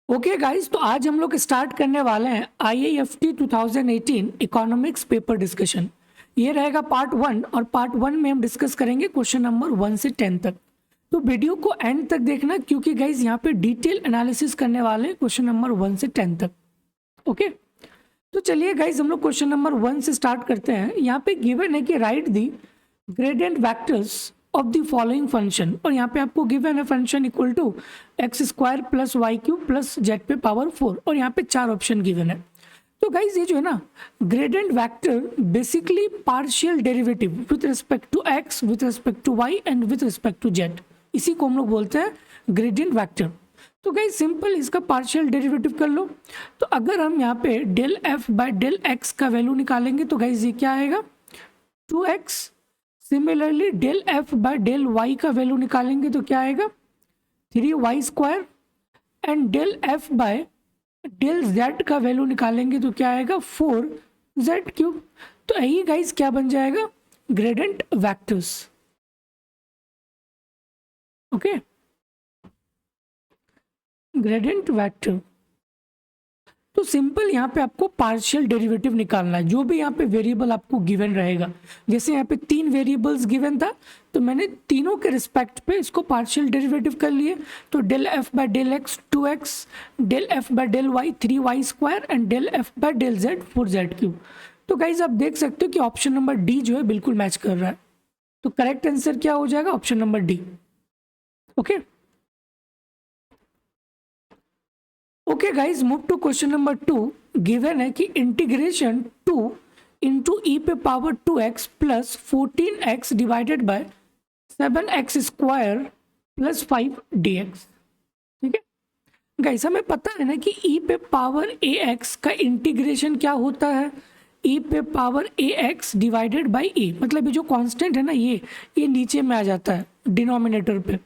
Okay guys, तो आज हम लोग स्टार्ट करने वाले हैं IIFT 2018 इकोनॉमिक्स पेपर डिस्कशन। ये रहेगा पार्ट 1 और पार्ट 1 में हम डिस्कस करेंगे क्वेश्चन नंबर 1 से 10 तक। तो वीडियो को एंड तक देखना क्योंकि गाइस यहाँ पे डिटेल एनालिसिस करने वाले हैं क्वेश्चन नंबर 1 से 10 तक। ओके, तो चलिए गाइस हम लोग क्वेश्चन नंबर 1 से स्टार्ट करते हैं। यहाँ पे गिवन है कि write the gradient vectors of the following function, और यहाँ पे आपको गिवन है function equal to x square plus y cube plus z पे पावर 4, और यहाँ पे 4 ऑप्शन गिवन है। तो गाइज ये जो है ना gradient vector basically partial derivative with respect to x, with respect to y and with respect to z, इसी को हम लोग बोलते हैं ग्रेडियंट वेक्टर। तो गाइज सिंपल इसका पार्शियल डेरिवेटिव कर लो। तो अगर हम यहाँ पे del f by del x का वैल्यू निकालेंगे तो गाइज ये क्या आएगा 2x। Similarly del f by del y का वैल्यू निकालेंगे तो क्या आएगा 3y square, and del f by del z का वैल्यू निकालेंगे तो क्या आएगा 4z क्यूब। तो यही गाइस क्या बन जाएगा gradient vectors. Okay, gradient vector. तो सिंपल यहाँ पे आपको पार्शियल डेरिवेटिव निकालना है, जो भी यहाँ पे वेरिएबल आपको गिवन रहेगा। जैसे यहाँ पे 3 वेरिएबल्स गिवन था तो मैंने तीनों के रिस्पेक्ट पे इसको पार्शियल डेरिवेटिव कर लिए। तो del f by del x 2x, del f by del y 3y square, and del f by del z 4z cube. तो गाइज आप देख सकते हो कि ऑप्शन नंबर डी जो है बिल्कुल मैच कर रहा है। तो करेक्ट आंसर क्या हो जाएगा option number D. Okay okay guys, move to question number 2। Given है कि इंटीग्रेशन 2 इंटू ई पे power 2x plus 14x divided by 7x square plus 5 dx। ठीक है गाइस, हमें पता है ना कि ई पे पावर ax का इंटीग्रेशन क्या होता है ई पे power ax divided by a, मतलब ये जो कांस्टेंट है ना ये नीचे में आ जाता है डिनोमिनेटर पे।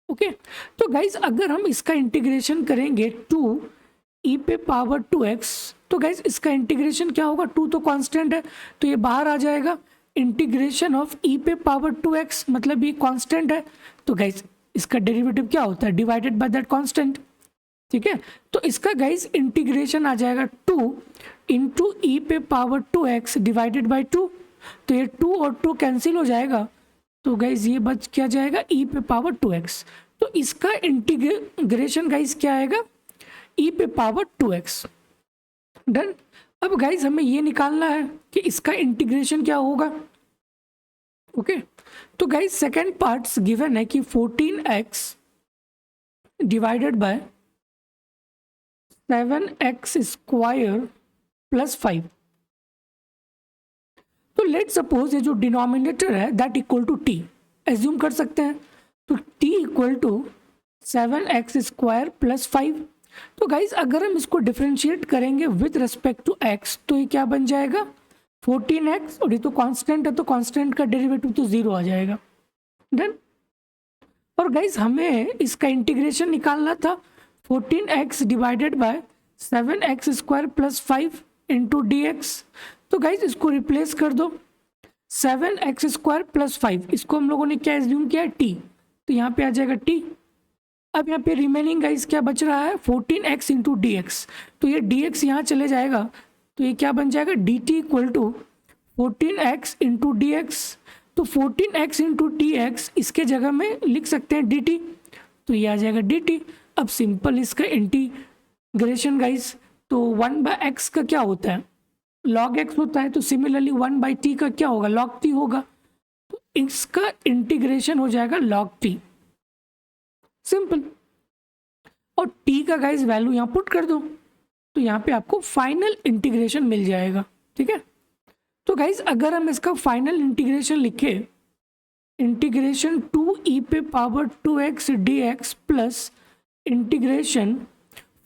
ओके, तो गाइज अगर हम इसका इंटीग्रेशन करेंगे 2 ई पे पावर 2x, तो गाइज इसका इंटीग्रेशन क्या होगा 2 तो कांस्टेंट है तो ये बाहर आ जाएगा। इंटीग्रेशन ऑफ ई पे पावर 2x मतलब ये कांस्टेंट है, तो गाइज इसका डेरिवेटिव क्या होता है डिवाइडेड बाय दैट कांस्टेंट। ठीक है, तो इसका गाइज इंटीग्रेशन आ जाएगा 2 इंटू ई पे पावर 2x डिवाइडेड बाय 2। तो ये 2 और 2 कैंसिल हो जाएगा, तो गाइज ये बच क्या जाएगा ई पे पावर 2x। तो इसका इंटीग्रेशन गाइज क्या आएगा ई पे पावर 2x। डन। अब गाइज हमें ये निकालना है कि इसका इंटीग्रेशन क्या होगा। ओके, तो गाइज सेकेंड पार्ट्स गिवन है कि 14x divided by 7x square plus 5। तो लेट सपोज ये जो डिनोमिनेटर है that equal to t assume कर सकते हैं। तो t equal to 7x square plus 5। तो गाइज अगर हम इसको डिफ्रेंशिएट करेंगे विथ रिस्पेक्ट टू x तो ये क्या बन जाएगा 14x, और ये तो कांस्टेंट है तो कांस्टेंट का डेरिवेटिव तो 0 आ जाएगा। डन। और गाइज हमें इसका इंटीग्रेशन निकालना था 14x divided by 7x square plus 5 into d x. तो गाइज इसको रिप्लेस कर दो 7x स्क्वायर प्लस 5, इसको हम लोगों ने क्या एज्यूम किया t, तो यहाँ पे आ जाएगा t। अब यहाँ पे रिमेनिंग गाइज क्या बच रहा है 14x इंटू डी एक्स। तो ये dx यहाँ चले जाएगा तो ये क्या बन जाएगा dt equal to 14x into d x. तो 14x इंटू डी एक्स इसके जगह में लिख सकते हैं dt, तो ये आ जाएगा dt। अब सिंपल इसका इंटीग्रेशन गाइज, तो 1/x का क्या होता है log x होता है, तो सिमिलरली 1/t का क्या होगा log t होगा। तो इसका इंटीग्रेशन हो जाएगा log t, सिंपल। और t का गाइज वैल्यू यहाँ पुट कर दो तो यहाँ पे आपको फाइनल इंटीग्रेशन मिल जाएगा। ठीक है, तो गाइज अगर हम इसका फाइनल इंटीग्रेशन लिखे इंटीग्रेशन 2 ई पे power 2x dx plus integration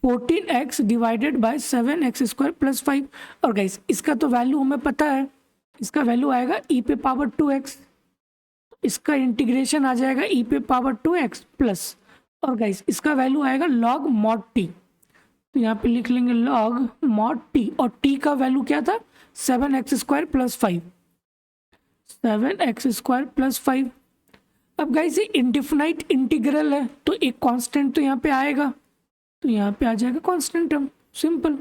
14x divided by 7x square plus 5। और गाइस इसका तो वैल्यू हमें पता है, इसका वैल्यू आएगा ई पे पावर 2x, इसका इंटीग्रेशन आ जाएगा ई पे पावर 2x प्लस, और गाइस इसका वैल्यू आएगा log mod t। तो यहाँ पे लिख लेंगे log mod t, और t का वैल्यू क्या था 7x square plus 5, 7x square plus 5। अब गाइस ये इंडिफिनाइट इंटीग्रल है तो एक कांस्टेंट तो यहाँ पे आएगा, तो यहाँ पे आ जाएगा कांस्टेंट टर्म, सिंपल।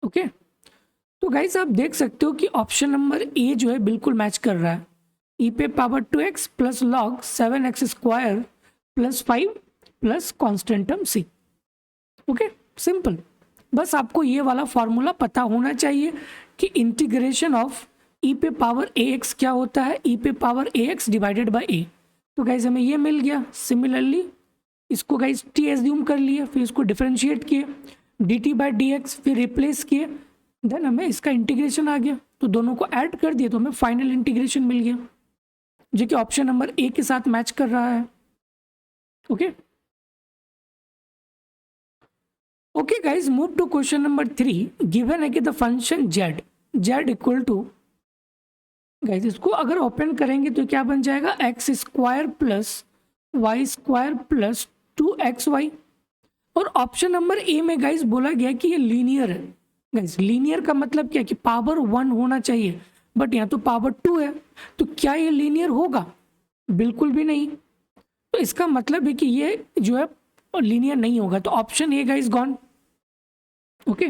ओके, तो गाइस आप देख सकते हो कि ऑप्शन नंबर ए जो है बिल्कुल मैच कर रहा है। ई पे power 2x plus log 7x square plus 5 plus constant term C. Okay, simple. बस आपको ये वाला फॉर्मूला पता होना चाहिए कि इंटीग्रेशन ऑफ ई पे पावर ए एक्स क्या होता है, ई पे power A X divided by A. तो गाइज हमें ये मिल गया। सिमिलरली इसको गाइज टी एज्यूम कर लिए, फिर इसको डिफ्रेंशिएट किए D T by D x, फिर रिप्लेस किए, देन हमें इसका इंटीग्रेशन आ गया। तो दोनों को ऐड कर दिए तो हमें फाइनल इंटीग्रेशन मिल गया, जो कि ऑप्शन नंबर ए के साथ मैच कर रहा है। Okay okay guys, move to question number 3। Given है कि the function z equal to, guys इसको अगर ओपन करेंगे तो क्या बन जाएगा, x square plus y square plus 2xy। और ऑप्शन नंबर ए में गाइज बोला गया कि ये लीनियर है। गाइज लीनियर का मतलब क्या, कि पावर 1 होना चाहिए, बट यहाँ तो पावर 2 है। तो क्या ये लीनियर होगा, बिल्कुल भी नहीं। तो इसका मतलब है कि ये जो है लीनियर नहीं होगा। तो option A guys gone. Okay,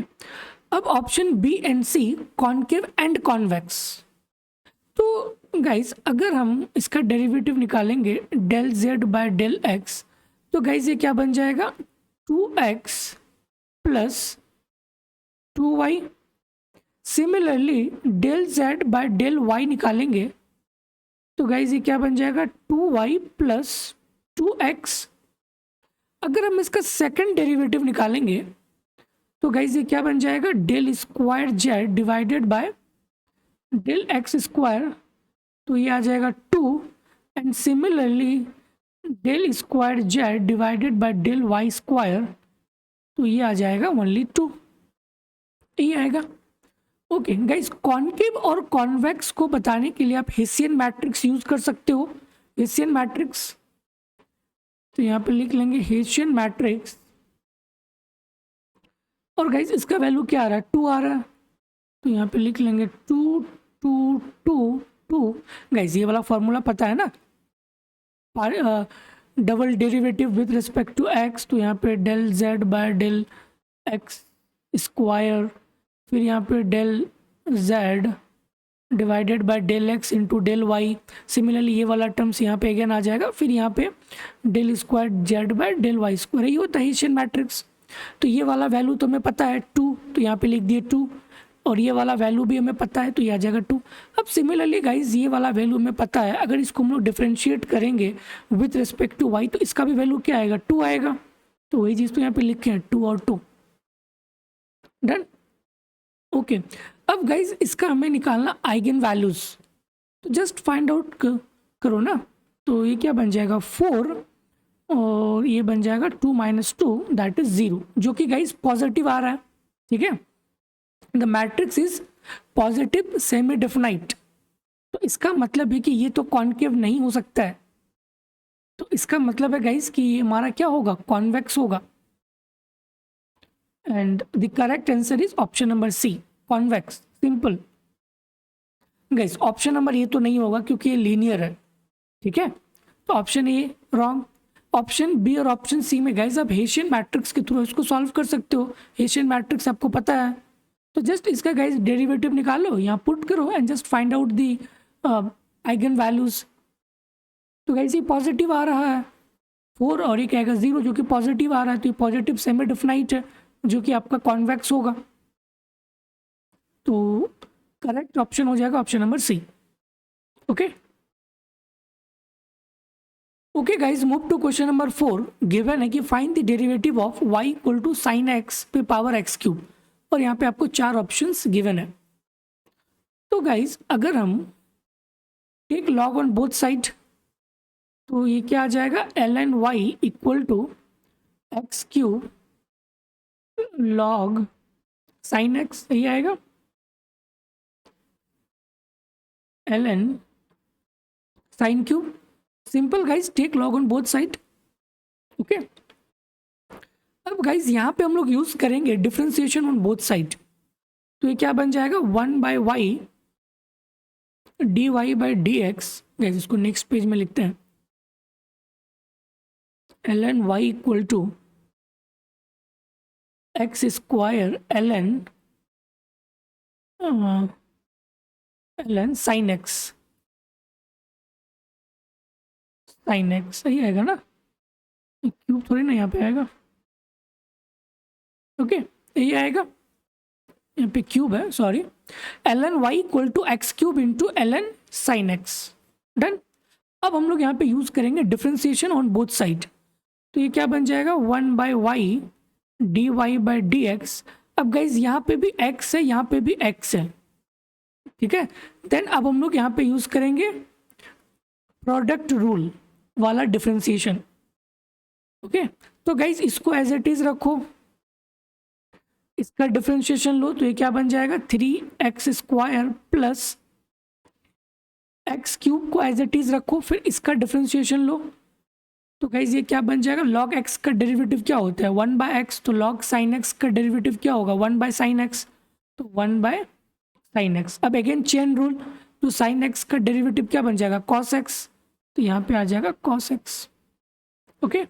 अब option B and C, concave and convex. तो गाइज अगर हम इसका डेरिवेटिव निकालेंगे del Z by del X, तो गाइज ये क्या बन जाएगा, 2x plus 2y। Similarly del Z by del Y निकालेंगे तो गाइज ये क्या बन जाएगा, 2y प्लस 2x। अगर हम इसका सेकंड डेरिवेटिव निकालेंगे तो गाइज ये क्या बन जाएगा, del square z divided by del x square. तो ये आ जाएगा 2, and similarly del square z divided by del y square. तो ये आ जाएगा ओनली 2, ये आएगा। ओके गाइज, कॉनकेव और कॉन्वेक्स को बताने के लिए आप हेसियन मैट्रिक्स यूज कर सकते हो। हेसियन मैट्रिक्स, तो यहाँ पे लिख लेंगे हेसियन मैट्रिक्स, और गाइज इसका वैल्यू क्या आ रहा है, 2 आ रहा है। तो यहाँ पे लिख लेंगे 2 2 2 2। गाइज ये वाला फॉर्मूला पता है ना, double derivative with respect to x. तो यहाँ पे del Z by del x square, फिर यहाँ पे del z divided by del x into del y. Similarly ये वाला टर्म्स यहाँ पे अगेन आ जाएगा, फिर यहाँ पे del square z by del y square. ये होता है हेसियन मैट्रिक्स। तो ये वाला वैल्यू तो हमें पता है 2, तो यहाँ पे लिख दिए 2, और ये वाला वैल्यू भी हमें पता है, तो ये आ जाएगा 2। अब सिमिलरली गाइज ये वाला वैल्यू हमें पता है, अगर इसको हम लोग डिफ्रेंशिएट करेंगे विथ रिस्पेक्ट टू वाई तो इसका भी वैल्यू क्या आएगा, 2 आएगा। तो वही चीज़ तो यहाँ पे लिखे हैं 2 और 2, डन। ओके, अब गाइज इसका हमें निकालना आइगन वैल्यूज। तो जस्ट फाइंड आउट करो ना। तो ये क्या बन जाएगा, 4, और ये बन जाएगा 2 - 2 दैट इज 0, जो कि गाइज पॉजिटिव आ रहा है। ठीक है, the matrix is positive semi definite. तो इसका मतलब है कि ये तो कॉनकेव नहीं हो सकता है। तो इसका मतलब है गाइज कि ये हमारा क्या होगा, कॉन्वेक्स होगा। And the correct answer is option number C, convex, simple. Guys option number A तो नहीं होगा क्योंकि ये लीनियर है। ठीक है, तो option A wrong. Option B और ऑप्शन सी में गाइज आप हेसियन मैट्रिक्स के थ्रू इसको सॉल्व कर सकते हो। हेसियन मैट्रिक्स आपको पता है, तो जस्ट इसका गाइज डेरिवेटिव निकालो, यहाँ पुट करो and just find out the eigen values. तो गाइज ये पॉजिटिव आ रहा है 4, और ये कहेगा 0, जो कि पॉजिटिव आ रहा है। तो ये पॉजिटिव सेमी डेफिनाइट है, जो कि आपका कॉन्वेक्स होगा। तो करेक्ट ऑप्शन हो जाएगा option number C. Okay okay guys, move to question number 4। Given है कि find the derivative of y equal to sine x पे पावर एक्स क्यूब, और यहाँ पे आपको 4 ऑप्शंस गिवन है। तो गाइज अगर हम take log on both side, तो ये क्या आ जाएगा, ln y equal to x cube log sine x, यही आएगा ln sine cube. Simple guys, take log on both side. Okay, अब गाइज यहाँ पे हम लोग यूज करेंगे डिफरेंशिएशन ऑन बोथ साइड। तो ये क्या बन जाएगा, 1/y dy/dx। गाइज इसको नेक्स्ट पेज में लिखते हैं। ln y equal to x square ln sine x सही आएगा ना, क्यूब थोड़ी ना यहाँ पे आएगा। ओके यही आएगा, यहाँ पे क्यूब है sorry. ln y equal to x cube into ln sine x. Done. अब हम लोग यहाँ पे यूज करेंगे डिफ्रेंसिएशन ऑन बोथ साइड, तो ये क्या बन जाएगा 1/y dy/dx। अब गाइज यहाँ पे भी x है, यहाँ पे भी x है, ठीक है। देन अब हम लोग यहाँ पे यूज करेंगे प्रोडक्ट रूल वाला डिफ्रेंसिएशन। ओके तो गाइज इसको एज इट इज रखो, इसका डिफ्रेंशिएशन लो, तो ये क्या बन जाएगा 3x² प्लस एक्स क्यूब को एज इट इज रखो, फिर इसका डिफ्रेंशिएशन लो, तो गाइज ये क्या बन जाएगा log x का डेरिवेटिव क्या होता है 1/x, तो log sin x का डेरिवेटिव क्या होगा 1/sin x, तो 1/sin x। अब अगेन चेन रूल, तो sin x का डेरिवेटिव क्या बन जाएगा cos x, तो यहाँ पे आ जाएगा cos x। ओके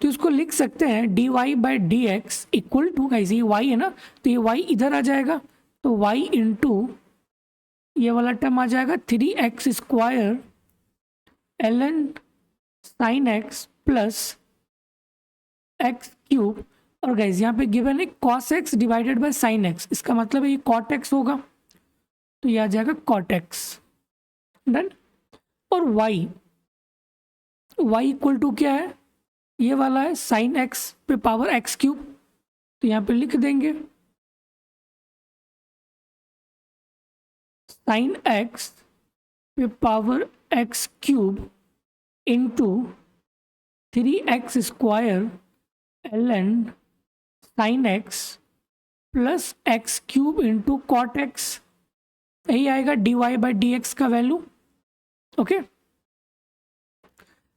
तो इसको लिख सकते हैं dy/dx इक्वल टू, गाइज ये y है ना, तो ये y इधर आ जाएगा, तो y इंटू ये वाला टर्म आ जाएगा 3x² ln sin x plus x cube, और गाइज यहाँ पे गिवन है cos x divided by sin x, इसका मतलब है ये cot x होगा, तो ये आ जाएगा cot x। डन। और y इक्वल टू क्या है, ये वाला है sin x पे पावर x क्यूब, तो यहाँ पे लिख देंगे sin x पे power x cube into 3x² ln sin x plus x cube into cot x, यही आएगा dy/dx का value. Okay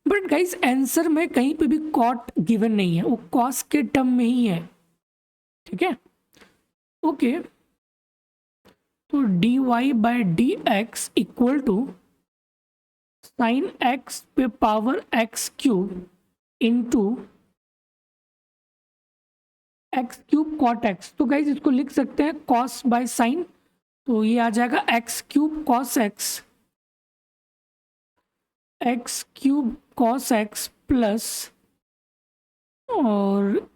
but guys answer में कहीं पे भी cot गिवन नहीं है, वो cos के टर्म में ही है, ठीक है। ओके तो dy/dx equal to sine x पे power x cube into x cube cot x, तो गाइज इसको लिख सकते हैं cos/sin, तो ये आ जाएगा x cube cos x plus, और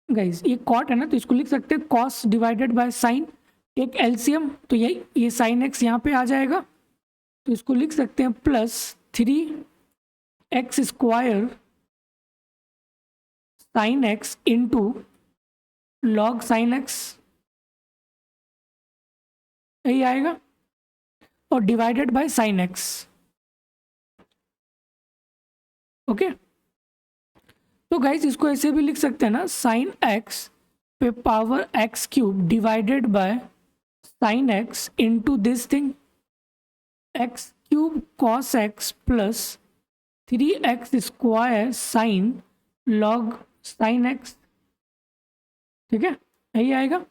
गाइज ये cot है ना, तो इसको लिख सकते हैं cos डिवाइडेड बाय sin, एक एलसीएम, तो ये sin x यहाँ पे आ जाएगा, तो इसको लिख सकते हैं plus 3x² sin x into log sin x, यही आएगा, और divided by sin x। Okay तो गाइज इसको ऐसे भी लिख सकते हैं ना, sin x पे power x cube divided by sin x into this thing x cube cos x plus 3x² sin log sin x, ठीक है यही आएगा।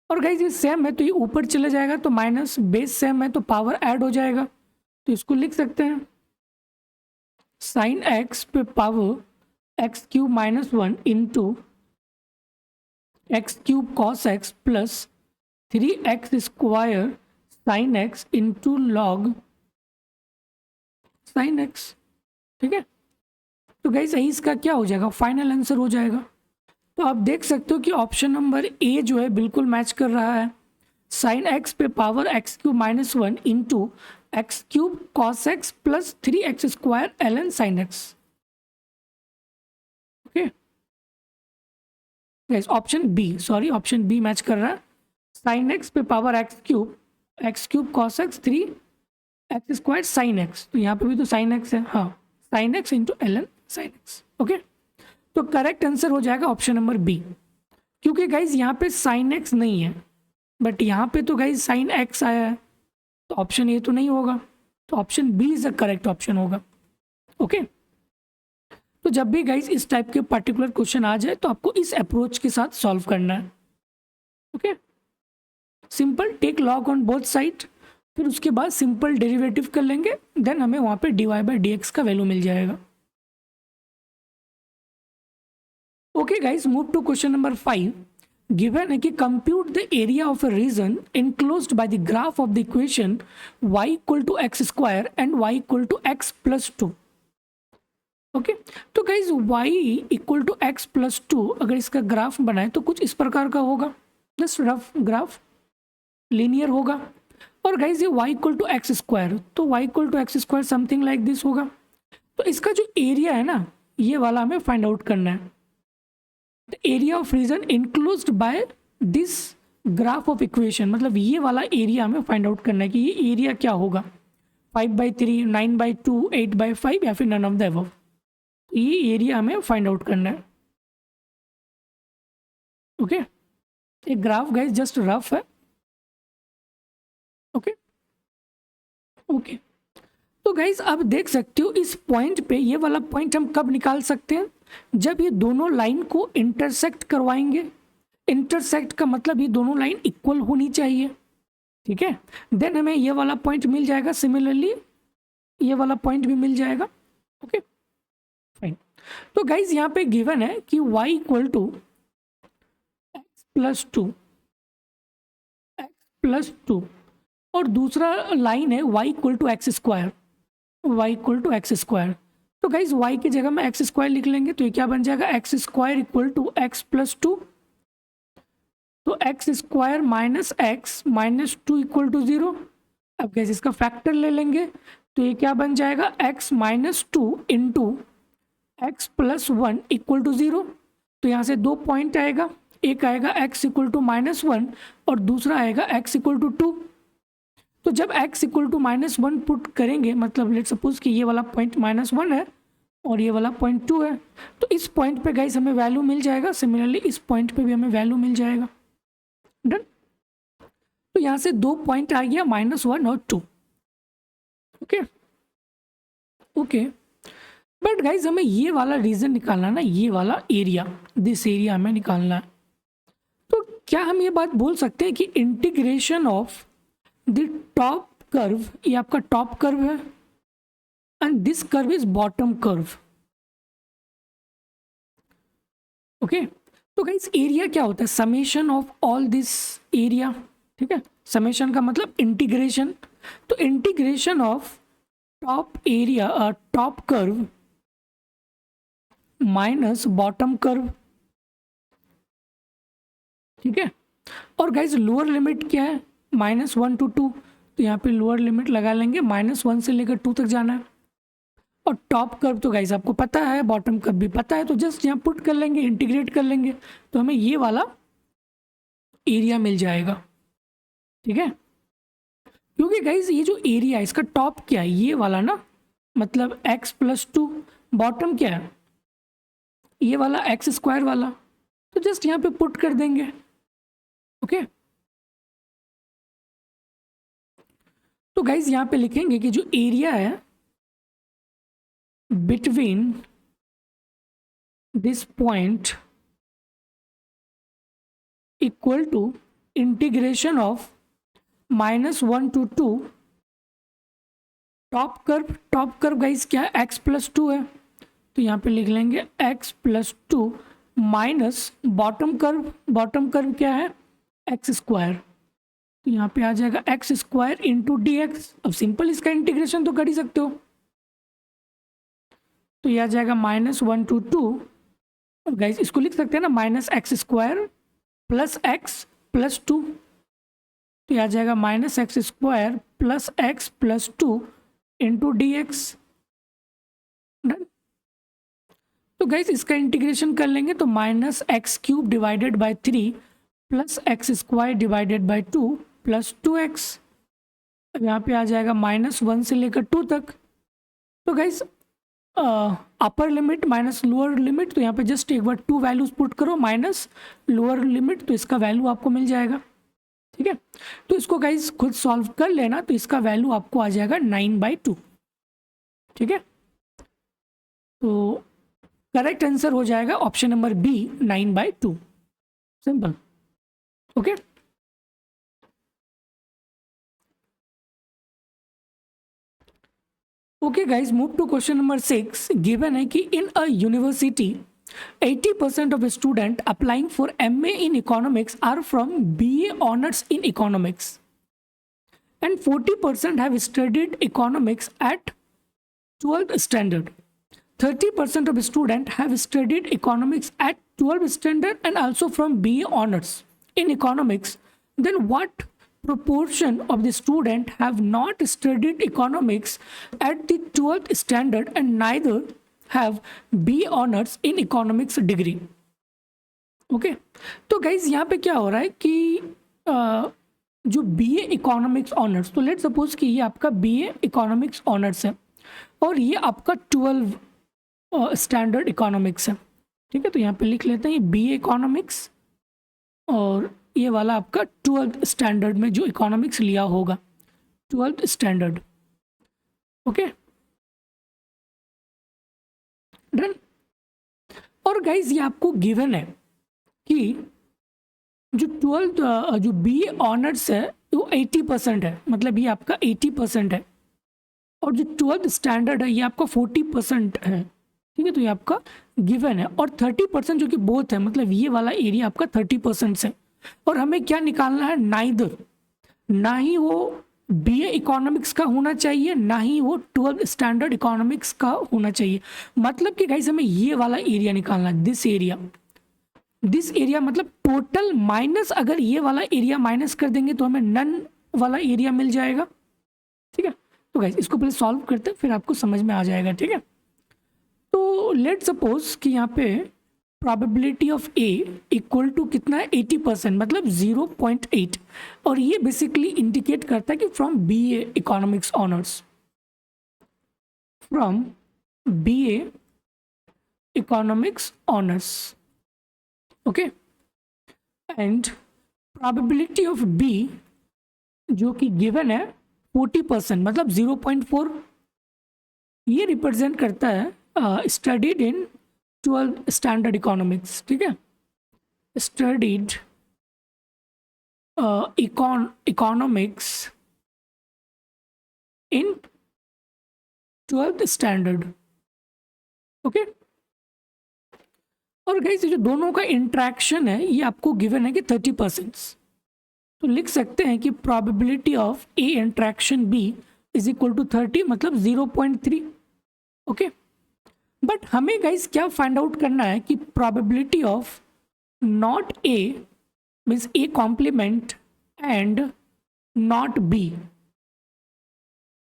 और गाइज ये सेम है तो ये ऊपर चले जाएगा, तो माइनस बेस सेम है तो पावर ऐड हो जाएगा, तो इसको लिख सकते हैं sin x पे power x cube -1 into x cube cos x plus 3x² sin x into log sin x, ठीक है। तो गाइस यही इसका क्या हो जाएगा फाइनल आंसर हो जाएगा। तो आप देख सकते हो कि ऑप्शन नंबर ए जो है बिल्कुल मैच कर रहा है, sin x पे power x cube -1 into x cube cos x plus 3x² ln sin x। Okay guys option B match कर रहा है, sin x पे power x cube cos x 3x² sin x, तो यहाँ पे भी तो sin x है, हाँ sin x into ln sin x। Okay तो करेक्ट आंसर हो जाएगा ऑप्शन नंबर बी, क्योंकि गाइज यहाँ पे sin x नहीं है, बट यहाँ पे तो गाइज sin x आया है, तो ऑप्शन ए तो नहीं होगा, तो option B is the correct option होगा। ओके तो जब भी गाइज इस टाइप के पर्टिकुलर क्वेश्चन आ जाए तो आपको इस अप्रोच के साथ सॉल्व करना है। Okay simple, take log on both side, फिर उसके बाद सिंपल डेरिवेटिव कर लेंगे, देन हमें वहाँ पे dy/dx का वैल्यू मिल जाएगा। Okay guys, move to question number 5। Given है कि compute the area of a region enclosed by the graph of the equation y equal to x square and y equal to x plus 2। Okay, तो guys y equal to x plus 2 अगर इसका graph बनाए तो कुछ इस प्रकार का होगा, जस्ट रफ ग्राफ, लीनियर होगा। और गाइज ये y equal to x square, तो y equal to x square something like this होगा। तो इसका जो एरिया है ना, ये वाला हमें फाइंड आउट करना है। The area of region enclosed by this graph of equation, मतलब ये वाला एरिया हमें फाइंड आउट करना है कि ये एरिया क्या होगा, 5/3, 9/2, 8/5 या फिर नन ऑफ द अबव। ये एरिया हमें फाइंड आउट करना है। ओके, एक ग्राफ गाइस जस्ट रफ है। ओके ओके, तो गाइज आप देख सकते हो इस पॉइंट पे, ये वाला पॉइंट हम कब निकाल सकते हैं, जब ये दोनों लाइन को इंटरसेक्ट करवाएंगे। इंटरसेक्ट का मतलब ये दोनों लाइन इक्वल होनी चाहिए, ठीक है। देन हमें ये वाला पॉइंट मिल जाएगा, सिमिलरली ये वाला पॉइंट भी मिल जाएगा। ओके फाइन, तो गाइज यहाँ पे गिवन है कि y equal to x plus two और दूसरा लाइन है y equal to x square, y equal to x square. तो गाइज y की जगह में एक्स स्क्वायर लिख लेंगे, तो ये क्या बन जाएगा, x square equal to x plus 2। तो x square minus x minus 2 equal to 0। अब गाइज इसका फैक्टर ले लेंगे, तो ये क्या बन जाएगा, x minus 2 into x plus 1 equal to 0। तो यहाँ से 2 पॉइंट आएगा, एक आएगा x इक्वल टू -1 और दूसरा आएगा x इक्वल टू 2। तो जब x इक्वल टू -1 पुट करेंगे, मतलब लेट सपोज कि ये वाला पॉइंट -1 है और ये वाला पॉइंट 2 है, तो इस पॉइंट पे गाइस हमें वैल्यू मिल जाएगा, सिमिलरली इस पॉइंट पे भी हमें वैल्यू मिल जाएगा। डन। तो यहाँ से 2 पॉइंट आ गया, -1 और 2। ओके ओके, बट गाइज हमें ये वाला रीजन निकालना ना, ये वाला एरिया, दिस एरिया हमें निकालना है। तो क्या हम ये बात बोल सकते हैं कि integration of the top curve, ये आपका टॉप कर्व है and this curve is bottom curve. Okay, तो गाइज एरिया क्या होता है, summation of all this area, ठीक है। समेशन का मतलब इंटीग्रेशन, तो integration of top area, top curve minus bottom curve, ठीक है। और गाइज लोअर लिमिट क्या है, -1 to 2, तो यहाँ पे लोअर लिमिट लगा लेंगे, -1 से लेकर 2 तक जाना है। और टॉप कर्व तो गाइज आपको पता है, बॉटम कर्व भी पता है, तो जस्ट यहाँ पुट कर लेंगे, इंटीग्रेट कर लेंगे, तो हमें ये वाला एरिया मिल जाएगा, ठीक है। क्योंकि गाइज ये जो एरिया है इसका टॉप क्या है, ये वाला ना, मतलब x प्लस 2, बॉटम क्या है, ये वाला एक्स स्क्वायर वाला, तो जस्ट यहाँ पे पुट कर देंगे। ओके, तो गाइज यहाँ पे लिखेंगे कि जो एरिया है between this point equal to integration of -1 to 2 top curve guys क्या है, x प्लस 2 है, तो यहाँ पे लिख लेंगे x plus 2 minus bottom curve क्या है, एक्स स्क्वायर, तो यहाँ पे आ जाएगा x square into d x. अब सिंपल इसका इंटीग्रेशन तो कर ही सकते हो, तो यह आ जाएगा -1 to 2। गाइस इसको लिख सकते हैं ना, -x² प्लस x प्लस 2, तो यह आ जाएगा -x² plus x plus 2 into d x. Done. तो गाइस इसका इंटीग्रेशन कर लेंगे, तो -x³ divided by 3 plus x² divided by 2 plus 2x। अब यहाँ पे आ जाएगा -1 से लेकर 2 तक। तो guys upper limit minus lower limit, तो यहाँ पे जस्ट एक बार 2 वैल्यूज पुट करो, माइनस लोअर लिमिट, तो इसका वैल्यू आपको मिल जाएगा, ठीक है। तो इसको गाइस खुद सॉल्व कर लेना, तो इसका वैल्यू आपको आ जाएगा 9/2, ठीक है। तो करेक्ट आंसर हो जाएगा ऑप्शन नंबर बी, 9/2, सिंपल। Okay okay guys, move to question number 6। Given है कि in a university 80% of students applying for MA in economics are from BA honors in economics and 40% have studied economics at 12th standard. 30% of students have studied economics at 12th standard and also from BA honors in economics. Then what proportion of the student have not studied economics at the 12th standard and neither have BA honors in economics degree? Okay तो guys यहाँ पे क्या हो रहा है कि जो BA economics honours, तो लेट सपोज कि ये आपका BA इकोनॉमिक्स ऑनर्स है और ये आपका 12 स्टैंडर्ड इकोनॉमिक्स है। ठीक है, तो यहाँ पे लिख लेते हैं ये BA इकोनॉमिक्स और ये वाला आपका 12th स्टैंडर्ड में जो इकोनॉमिक्स लिया होगा, 12th स्टैंडर्ड। Okay done. और गाइज ये आपको गिवन है कि जो 12th जो BA ऑनर्स है वो 80% है, मतलब ये आपका 80% है और जो 12th स्टैंडर्ड है ये आपका 40% है। ठीक है, तो ये आपका गिवन है और 30% जो कि बोथ है, मतलब ये वाला एरिया आपका 30% से। और हमें क्या निकालना है, नाइदर, ना ही वो BA इकोनॉमिक्स का होना चाहिए ना ही वो 12th स्टैंडर्ड इकोनॉमिक्स का होना चाहिए। मतलब कि गाइस हमें ये वाला एरिया निकालना है, दिस एरिया मतलब टोटल माइनस, अगर ये वाला एरिया माइनस कर देंगे तो हमें नन वाला एरिया मिल जाएगा। ठीक है, तो गाइस इसको पहले सॉल्व करते हैं फिर आपको समझ में आ जाएगा। ठीक है, तो लेट सपोज कि यहाँ पे probability of A equal to कितना है, 80%, मतलब 0.8 और ये बेसिकली इंडिकेट करता है कि from BA economics honours, from BA economics honours. Okay, and probability of B जो कि गिवन है 40%, मतलब 0.4, ये रिप्रेजेंट करता है studied in 12th standard economics. ठीक है, स्टडीड इकोनॉमिक्स इन 12th स्टैंडर्ड। ओके, और गाइस जो दोनों का इंट्रैक्शन है ये आपको गिवन है कि 30%, तो लिख सकते हैं कि probability of A intersection B is equal to 30, मतलब 0.3। ओके, बट हमें गाइस क्या फाइंड आउट करना है कि probability of not A means A complement and not B।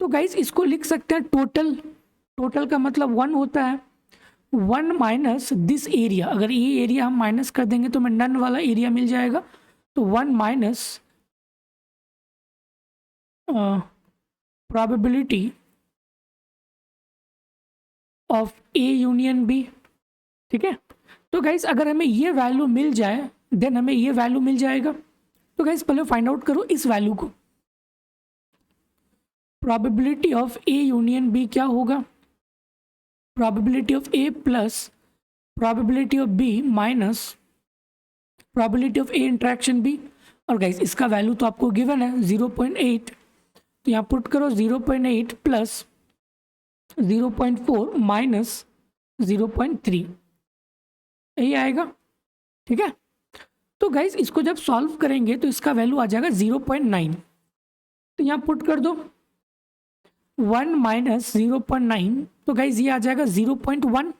तो गाइस इसको लिख सकते हैं टोटल का मतलब 1 होता है, 1 माइनस दिस एरिया, अगर ये एरिया हम माइनस कर देंगे तो हमें नन वाला एरिया मिल जाएगा, तो 1 minus probability of A union B। ठीक है, तो गाइस अगर हमें ये वैल्यू मिल जाए देन हमें ये वैल्यू मिल जाएगा। तो गाइस पहले फाइंड आउट करो इस वैल्यू को, probability of A union B क्या होगा, probability of A plus probability of B minus probability of A intersection B। और गाइस इसका वैल्यू तो आपको गिवन है 0.8, तो यहाँ पुट करो 0.8 प्लस 0.4 माइनस 0.3, यही आएगा। ठीक है, तो गाइस इसको जब सॉल्व करेंगे तो इसका वैल्यू आ जाएगा 0.9, तो यहाँ पुट कर दो 1 माइनस 0.9, तो गाइस ये आ जाएगा 0.1।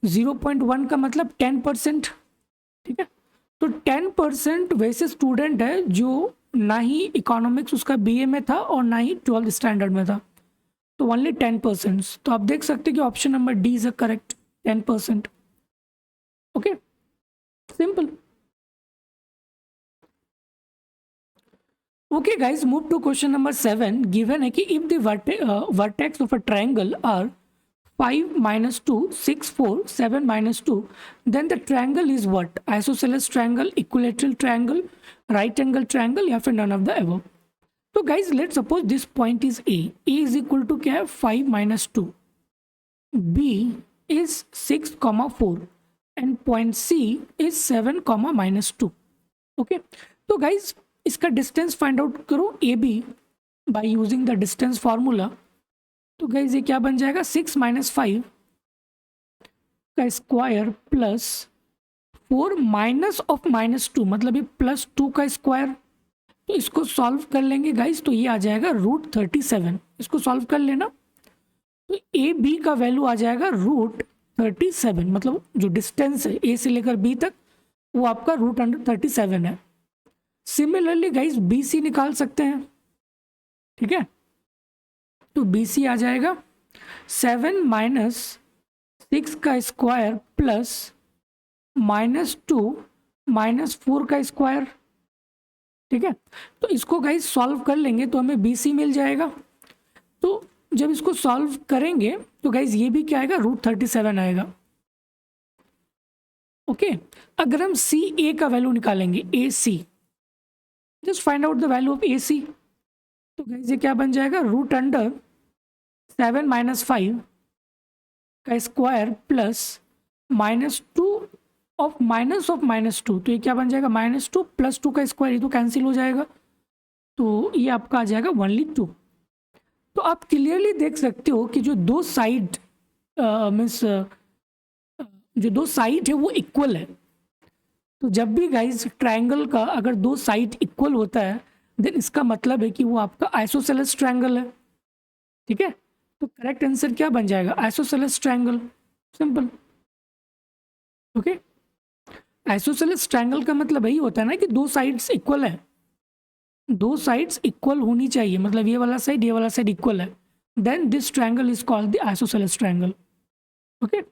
0.1 का मतलब 10%। ठीक है, तो 10% वैसे स्टूडेंट है जो ना ही इकोनॉमिक्स उसका BA में था और ना ही 12th स्टैंडर्ड में था, तो ओनली 10%। तो आप देख सकते हैं कि option number D is a correct, 10%। Okay, simple. Okay guys, move to question number 7। Given है कि if the vertex of a triangle are 5 minus 2 6 4 7 minus 2, then the triangle is what? Isosceles triangle, equilateral triangle, right angle triangle, या फिर none of the above। तो guys let suppose this point is A is equal to क्या है, 5 minus 2, B is 6 comma 4 and point C is 7 comma minus 2। Okay, तो guys इसका distance find out करो AB by using the distance formula। तो guys ये क्या बन जाएगा, 6 माइनस 5 का स्क्वायर प्लस 4 माइनस ऑफ -2, मतलब ये +2 का स्क्वायर। तो इसको सॉल्व कर लेंगे गाइज, तो ये आ जाएगा √37। इसको सॉल्व कर लेना, तो ए बी का वैल्यू आ जाएगा √37, मतलब जो डिस्टेंस है ए से लेकर बी तक वो आपका √37 है। सिमिलरली गाइज बी सी निकाल सकते हैं, ठीक है। तो बी सी आ जाएगा 7 माइनस 6 का स्क्वायर प्लस -2 माइनस 4 का स्क्वायर, ठीक है। तो इसको गाइज सॉल्व कर लेंगे तो हमें बी सी मिल जाएगा। तो जब इसको सॉल्व करेंगे तो गाइज ये भी क्या आएगा, √37 आएगा। ओके, अगर हम सी ए का वैल्यू निकालेंगे, A C, just find out the value of A C, तो गाइज ये क्या बन जाएगा, √7 माइनस 5 का स्क्वायर प्लस -2 ऑफ -2, तो ये क्या बन जाएगा, -2 + 2 का स्क्वायर, ये तो कैंसिल हो जाएगा, तो ये आपका आ जाएगा ओनली 2। तो आप क्लियरली देख सकते हो कि जो दो साइड जो दो साइड है वो इक्वल है। तो जब भी गाइज ट्रायंगल का अगर दो साइड इक्वल होता है देन इसका मतलब है कि वो आपका आइसोसेलेस ट्रायंगल है, ठीक है। तो करेक्ट आंसर क्या बन जाएगा, isosceles triangle, simple. Okay, isosceles triangle का मतलब यही होता है ना कि दो साइड्स इक्वल है, दो साइड्स इक्वल होनी चाहिए, मतलब ये वाला साइड इक्वल है, then this triangle is called the isosceles triangle. Okay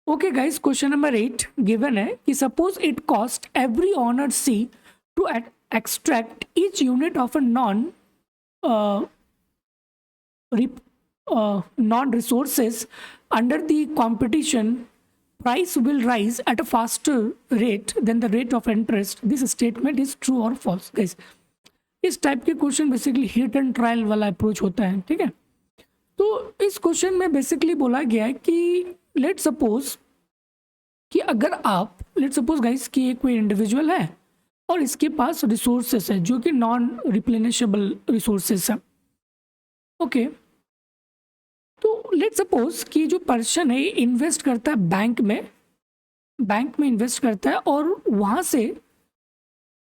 okay guys, question number 8 given है कि suppose it cost every owner C to extract each unit of a non resources under the competition, price will rise at a faster rate than the rate of interest. This statement is true or false? guys, इस type के question basically hit and trial वाला approach होता है, ठीक है। तो इस question में बेसिकली बोला गया है कि लेट सपोज कि अगर आप लेट सपोज गाइस कि एक कोई इंडिविजुअल है और इसके पास रिसोर्सेस है जो कि नॉन रिप्लेनिशेबल रिसोर्सेस है। ओके, तो लेट सपोज कि जो पर्सन है इन्वेस्ट करता है बैंक में इन्वेस्ट करता है और वहाँ से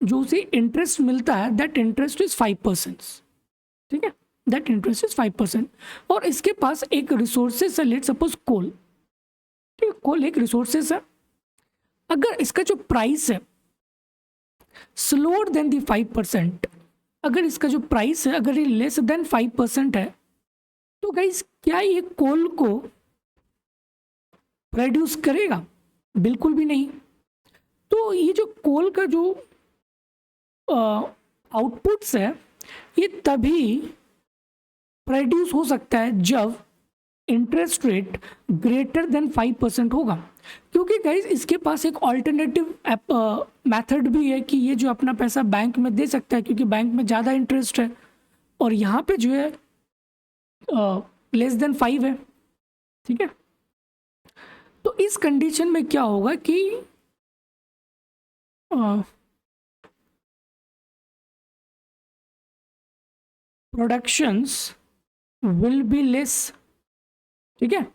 जो उसे इंटरेस्ट मिलता है दैट इंटरेस्ट इज 5%, ठीक है, दैट इंटरेस्ट इज 5%। और इसके पास एक रिसोर्सेस है, लेट सपोज कोल, ठीक है, कोल एक रिसोर्सेस है। अगर इसका जो प्राइस है स्लोअर देन दी 5%, अगर इसका जो प्राइस है अगर ये लेस देन 5% है, तो गाइस क्या ये कोल को प्रोड्यूस करेगा? बिल्कुल भी नहीं। तो ये जो कोल का जो आउटपुट्स है ये तभी प्रोड्यूस हो सकता है जब इंटरेस्ट रेट ग्रेटर देन 5% होगा, क्योंकि गाइज इसके पास एक ऑल्टरनेटिव मेथड भी है कि ये जो अपना पैसा बैंक में दे सकता है, क्योंकि बैंक में ज़्यादा इंटरेस्ट है और यहाँ पे जो है लेस देन 5 है, ठीक है। तो इस कंडीशन में क्या होगा कि प्रोडक्शंस विल बी लेस, ठीक है।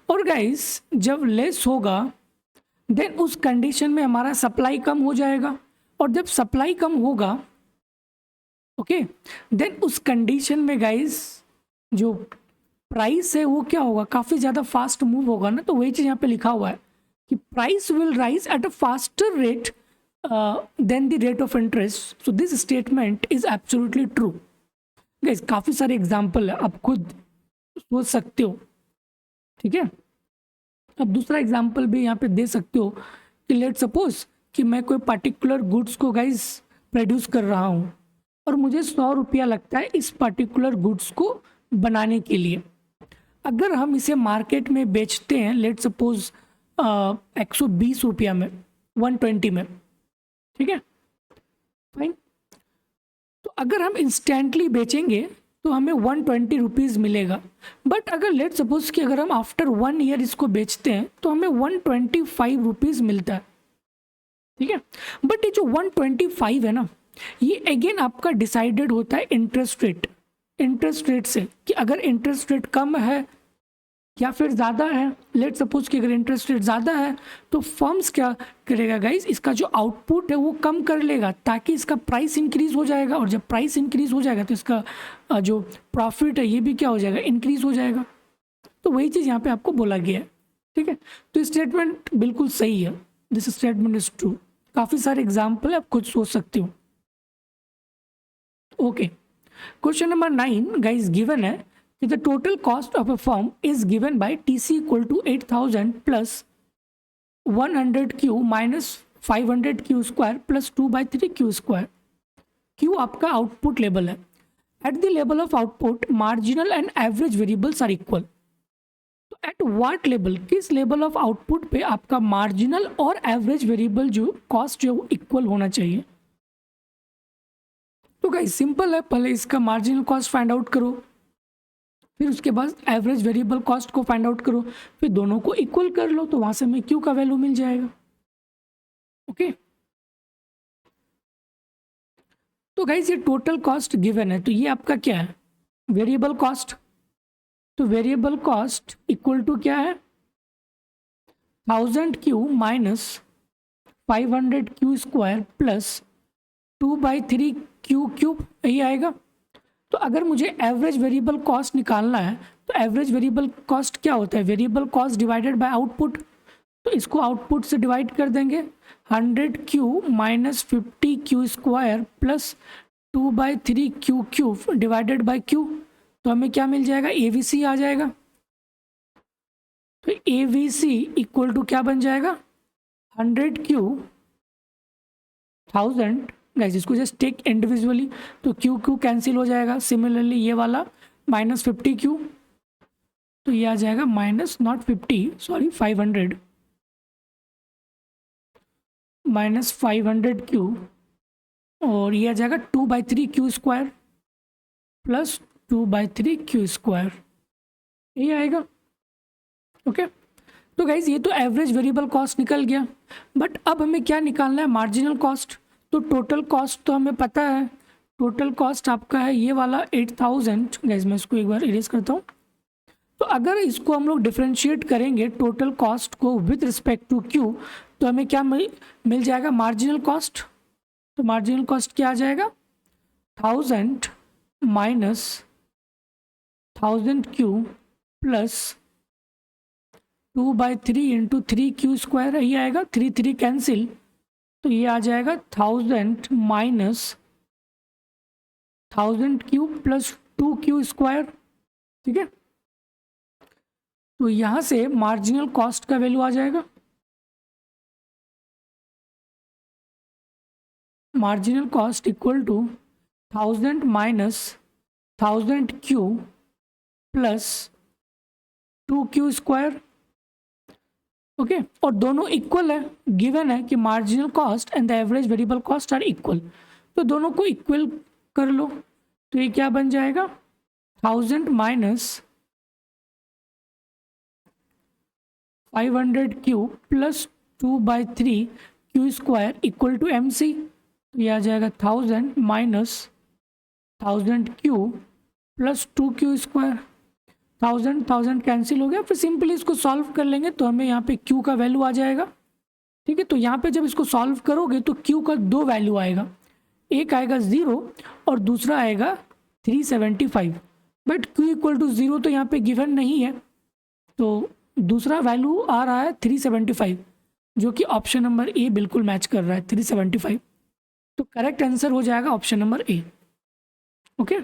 और गाइस जब लेस होगा देन उस कंडीशन में हमारा सप्लाई कम हो जाएगा, और जब सप्लाई कम होगा ओके देन उस कंडीशन में गाइस जो प्राइस है वो क्या होगा, काफ़ी ज़्यादा फास्ट मूव होगा ना। तो वही चीज़ यहाँ पे लिखा हुआ है कि price will rise at a faster rate than the rate of interest. So this statement is absolutely true. Guys काफ़ी सारे एग्जाम्पल है, आप खुद सोच सकते हो, ठीक है। अब दूसरा एग्जाम्पल भी यहाँ पे दे सकते हो कि लेट सपोज कि मैं कोई पर्टिकुलर गुड्स को गाइस प्रोड्यूस कर रहा हूँ और मुझे 100 रुपया लगता है इस पर्टिकुलर गुड्स को बनाने के लिए। अगर हम इसे मार्केट में बेचते हैं लेट सपोज 120 रुपया में, 120 में, ठीक है, फाइन। तो अगर हम इंस्टेंटली बेचेंगे तो हमें 120 रुपीज़ मिलेगा, बट अगर लेट सपोज कि अगर हम आफ्टर 1 ईयर इसको बेचते हैं तो हमें 125 रुपीज़ मिलता है, ठीक है। बट ये जो 125 है ना, ये अगेन आपका डिसाइडेड होता है इंटरेस्ट रेट, इंटरेस्ट रेट से कि अगर इंटरेस्ट रेट कम है या फिर ज़्यादा है, लेट सपोज कि अगर इंटरेस्ट रेट ज़्यादा है तो फर्म्स क्या करेगा गाइज, इसका जो आउटपुट है वो कम कर लेगा ताकि इसका प्राइस इंक्रीज हो जाएगा, और जब प्राइस इंक्रीज हो जाएगा तो इसका जो प्रॉफिट है ये भी क्या हो जाएगा, इंक्रीज हो जाएगा। तो वही चीज़ यहाँ पे आपको बोला गया है, ठीक है। तो स्टेटमेंट बिल्कुल सही है, दिस स्टेटमेंट इज ट्रू। काफ़ी सारे एग्जाम्पल आप खुद सोच सकते हो। Okay, question number 9 guys given है कि the total cost of a firm is given by TC equal to 8000 plus 100 Q minus 500 Q square plus 2/3 Q square. Q आपका आउटपुट लेवल है। At the level of output marginal and average variables are equal. तो at what level, किस level of output पे आपका marginal और average variable जो cost जो वो इक्वल होना चाहिए। तो गाइस सिंपल है, पहले इसका मार्जिनल कॉस्ट फाइंड आउट करो, फिर उसके बाद एवरेज वेरिएबल कॉस्ट को फाइंड आउट करो, फिर दोनों को इक्वल कर लो तो वहां से हमें क्यू का वैल्यू मिल जाएगा। ओके, तो गाइस ये टोटल कॉस्ट गिवन है, तो ये आपका क्या है, वेरिएबल कॉस्ट। तो वेरिएबल कॉस्ट इक्वल टू क्या है, 1000 Q minus 500 Q square plus 2/3 Q cube, यही आएगा। तो अगर मुझे एवरेज वेरिएबल कॉस्ट निकालना है तो एवरेज वेरिएबल कॉस्ट क्या होता है, variable cost divided by output. तो इसको आउटपुट से डिवाइड कर देंगे, 100 Q minus 50 Q square plus 2/3 Q cube divided by Q. तो हमें क्या मिल जाएगा, AVC आ जाएगा। तो AVC इक्वल टू क्या बन जाएगा, 100 क्यू 1000। गाइस इसको जस्ट टेक इंडिविजुअली, तो क्यू क्यू कैंसिल हो जाएगा। सिमिलरली ये वाला माइनस 50 क्यू, तो ये आ जाएगा minus not 50 sorry 500 minus 500 Q, और ये आ जाएगा 2/3 Q square plus 2/3 Q square, ये आएगा। ओके, तो गाइज ये तो एवरेज वेरिएबल कॉस्ट निकल गया, बट अब हमें क्या निकालना है, मार्जिनल कॉस्ट। तो टोटल कॉस्ट तो हमें पता है, टोटल कॉस्ट आपका है ये वाला 8000। गाइज मैं इसको एक बार इरेज करता हूँ। तो अगर इसको हम लोग डिफ्रेंशिएट करेंगे टोटल कॉस्ट को विद रिस्पेक्ट टू क्यू, तो हमें क्या मिल जाएगा, मार्जिनल कॉस्ट। तो मार्जिनल कॉस्ट क्या आ जाएगा, 1000 minus 1000 Q plus 2/3 into 3 Q square, यही आएगा। 3 कैंसिल, तो ये आ जाएगा 1000 minus 1000 Q plus 2 Q square, ठीक है। तो यहाँ से मार्जिनल कॉस्ट का वैल्यू आ जाएगा, marginal cost equal to 1000 minus 1000 Q plus 2 Q square. Okay, और दोनों इक्वल है, गिवन है कि marginal cost and the average variable cost are equal. तो दोनों को इक्वल कर लो, तो ये क्या बन जाएगा, 1000 minus 500 Q plus 2/3 Q square equal to MC। तो ये आ जाएगा 1000 minus 1000 Q plus 2 Q square. 1000 cancel हो गया, फिर सिंपली इसको सॉल्व कर लेंगे तो हमें यहाँ पे Q का वैल्यू आ जाएगा, ठीक है। तो यहाँ पे जब इसको सॉल्व करोगे तो Q का 2 वैल्यू आएगा, एक आएगा 0 और दूसरा आएगा 375। बट Q इक्वल टू 0 तो यहाँ पे गिवन नहीं है, तो दूसरा वैल्यू आ रहा है 375, जो कि ऑप्शन नंबर A बिल्कुल मैच कर रहा है, 375। तो करेक्ट आंसर हो जाएगा option number A। Okay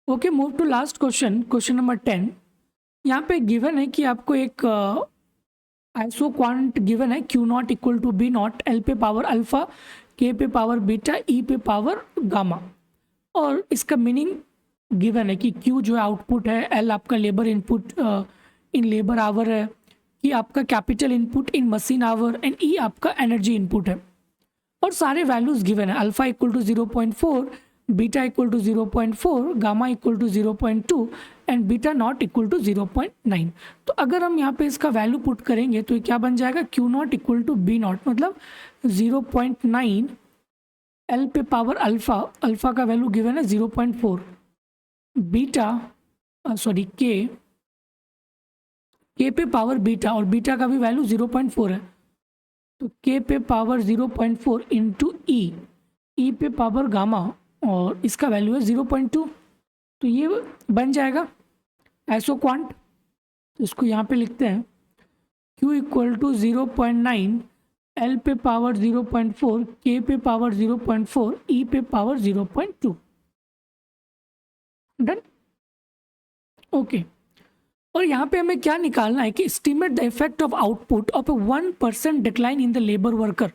okay, move to last question, question number 10। यहाँ पे गिवन है कि आपको एक आइसो क्वांट गिवन है, Q0 equal to B0, L पे पावर अल्फा, K पे पावर बीटा, E पे पावर गामा, और इसका मीनिंग गिवन है कि Q जो है आउटपुट है, L आपका labour input in labour hour है, कि आपका capital input in machine hour, and E आपका एनर्जी इनपुट है, और सारे वैल्यूज गिवन है। Alpha equal to 0.4, beta equal to 0.4, gamma equal to 0.2 and beta not equal to 0.9। तो अगर हम यहाँ पे इसका वैल्यू पुट करेंगे तो ये क्या बन जाएगा, Q0 इक्वल टू B0, मतलब 0.9 एल पे पावर अल्फ़ा, अल्फ़ा का वैल्यू गिवन है 0.4, बीटा सॉरी के पे पावर बीटा, और बीटा का भी वैल्यू 0.4 है, तो के पे पावर 0.4 इंटू ई पे पावर गामा, और इसका वैल्यू है 0.2, तो ये बन जाएगा आइसो क्वांट। तो इसको यहाँ पे लिखते हैं Q इक्वल टू 0.9, एल पे पावर 0.4, के पे पावर 0.4, ई पे पावर 0.2। Done, okay. और यहाँ पे हमें क्या निकालना है कि estimate the effect of output of 1% decline in the labour worker.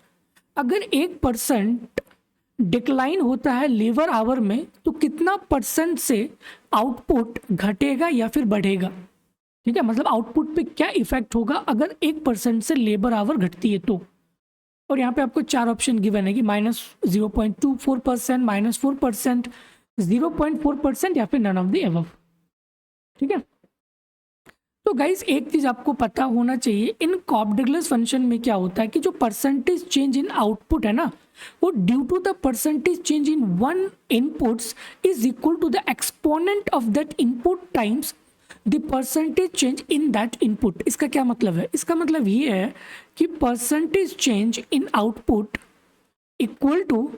अगर 1% डिक्लाइन होता है लेबर आवर में, तो कितना परसेंट से आउटपुट घटेगा या फिर बढ़ेगा, ठीक है, मतलब आउटपुट पे क्या इफेक्ट होगा अगर 1% से लेबर आवर घटती है तो। और यहाँ पे आपको 4 ऑप्शन गिवन है कि -0.24%, -4%, 0.4% या फिर नन ऑफ द अबव, ठीक है। तो गाइज एक चीज आपको पता होना चाहिए, इन कॉप्स-डगलस फंक्शन में क्या होता है कि जो परसेंटेज चेंज इन आउटपुट है ना, वो due to the percentage change in one inputs is equal to the exponent of that input times the percentage change in that input. इसका क्या मतलब है? इसका मतलब ये है कि percentage change in output equal to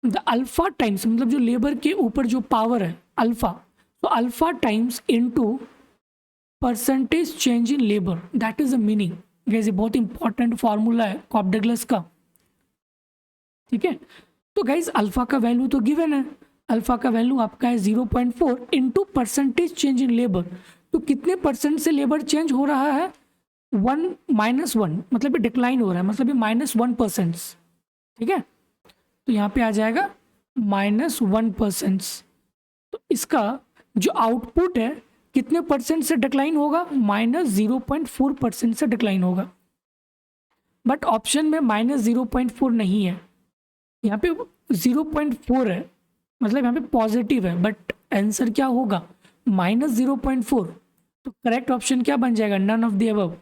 the alpha times, मतलब जो लेबर के ऊपर जो पावर है अल्फा, तो alpha times into percentage change in labour, that is the meaning. Guys ये बहुत इंपॉर्टेंट फॉर्मूला है कॉप्स-डगलस का, ठीक है। तो गाइस अल्फा का वैल्यू तो गिवन है, अल्फा का वैल्यू आपका है 0.4 into percentage change in labour. तो कितने परसेंट से लेबर चेंज हो रहा है? 1 -1, मतलब ये डिक्लाइन हो रहा है, मतलब ये -1%, ठीक है। तो यहाँ पे आ जाएगा -1%। तो इसका जो आउटपुट है कितने परसेंट से डिक्लाइन होगा? -0.4% से डिक्लाइन होगा। बट ऑप्शन में -0.4 नहीं है, यहाँ पे 0.4 है, मतलब यहाँ पे पॉजिटिव है, बट आंसर क्या होगा? -0.4। तो करेक्ट ऑप्शन क्या बन जाएगा? None of the above.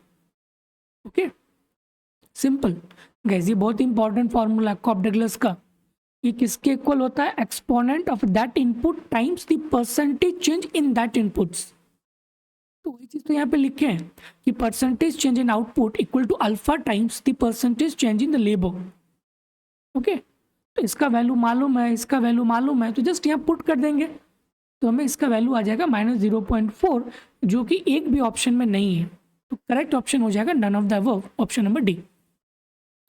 Okay, simple. Guys ये बहुत इंपॉर्टेंट फॉर्मूला कॉप्स-डगलस का। ये किसके इक्वल होता है? Exponent of that input times the percentage change in that inputs. तो वही चीज तो यहाँ पे लिखे हैं कि percentage change in output equal to alpha times the percentage change in the labour. Okay, तो इसका वैल्यू मालूम है, इसका वैल्यू मालूम है, तो जस्ट यहाँ पुट कर देंगे, तो हमें इसका वैल्यू आ जाएगा -0.4, जो कि एक भी ऑप्शन में नहीं है। तो करेक्ट ऑप्शन हो जाएगा none of the above, option number D.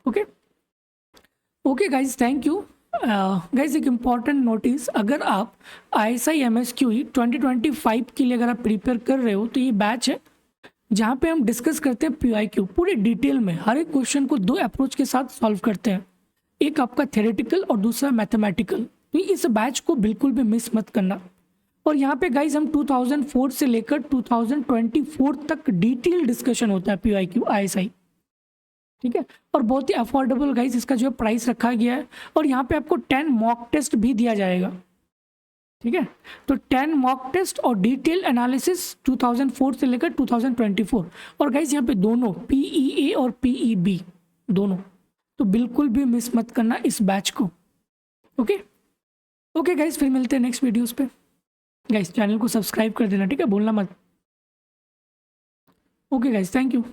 Okay okay guys, thank you. Guys एक इम्पॉर्टेंट नोटिस, अगर आप ISI MSQE 2025 के लिए अगर आप प्रिपेयर कर रहे हो, तो ये बैच है जहाँ पे हम डिस्कस करते हैं PYQ पूरे डिटेल में, हर एक क्वेश्चन को 2 अप्रोच के साथ सॉल्व करते हैं, एक आपका थ्योरेटिकल और दूसरा मैथमेटिकल। तो इस बैच को बिल्कुल भी मिस मत करना। और यहाँ पे गाइज हम 2004 से लेकर 2024 तक डिटेल डिस्कशन होता है PYQ ISI, ठीक है। और बहुत ही अफोर्डेबल गाइज इसका जो है प्राइस रखा गया है, और यहाँ पे आपको 10 मॉक टेस्ट भी दिया जाएगा, ठीक है। तो 10 मॉक टेस्ट और डिटेल एनालिसिस 2004 से लेकर 2024, और गाइज यहाँ पे दोनों PEA और PEB दोनों, तो बिल्कुल भी मिस मत करना इस बैच को। ओके ओके गाइज, फिर मिलते हैं नेक्स्ट वीडियोस पे। गाइज चैनल को सब्सक्राइब कर देना, ठीक है, बोलना मत। Okay guys, thank you.